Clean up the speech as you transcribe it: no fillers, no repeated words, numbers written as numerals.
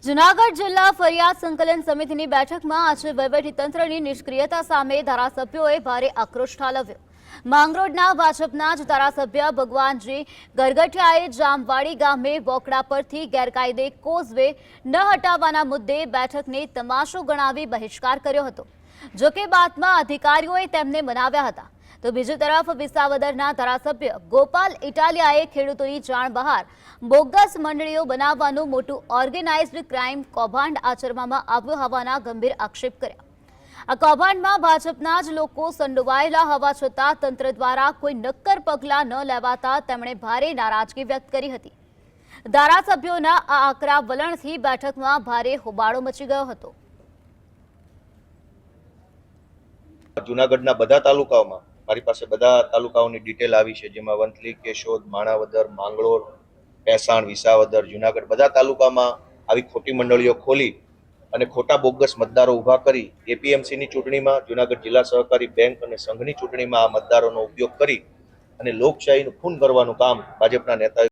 જૂનાગઢ જિલ્લા ફરિયાદ સંકલન સમિતિની બેઠકમાં આજે વહીવટીતંત્રની નિષ્ક્રિયતા સામે ધારાસભ્યોએ ભારે આક્રોશ ઠાલવ્યો। માંગરોળના ભાજપના જ ધારાસભ્ય ભગવાનજી ગરગટિયાએ જામવાડી ગામે વોકડા પરથી ગેરકાયદે કોઝવે ન હટાવવાના મુદ્દે બેઠકને તમાશો ગણાવી બહિષ્કાર કર્યો હતો। જોકે બાદમાં અધિકારીઓએ તેમને મનાવ્યા હતા। તો બીજી તરફ વિસાવદરના ધારાસભ્ય ગોપાલ ઇટાલિયાએ ખેડૂતોની જાણ બહાર બોગસ મંડળીઓ બનાવવાનું મોટું ઓર્ગેનાઇઝડ ક્રાઇમ કૌભાંડ આચરવામાં આવ્યું હોવાના ગંભીર આક્ષેપ કર્યા। આ કૌભાંડમાં ભાજપના જ લોકો સંડોવાયેલા હોવા છતાં તંત્ર દ્વારા કોઈ નક્કર પગલાં ન લેવાતા તેમણે ભારે નારાજગી વ્યક્ત કરી હતી। ધારાસભ્યોના આ આકરા વલણથી બેઠકમાં ભારે હોબાળો મચી ગયો હતો। જૂનાગઢના બધા તાલુકાઓમાં મારી પાસે બધા તાલુકાઓની ડિટેલ આવી છે, જેમાં વંથલી, કેશોદ, માણાવદર, માંગરોળ, ભેસાણ, વિસાવદર, જૂનાગઢ બધા તાલુકામાં આવી ખોટી મંડળીઓ ખોલી અને ખોટા બોગસ મતદારો ઊભા કરી એપીએમસીની ચૂંટણીમાં, જૂનાગઢ જિલ્લા સહકારી બેંક અને સંઘની ચૂંટણીમાં આ મતદારોનો ઉપયોગ કરી અને લોકશાહીનું ખૂન કરવાનું કામ ભાજપના નેતાઓ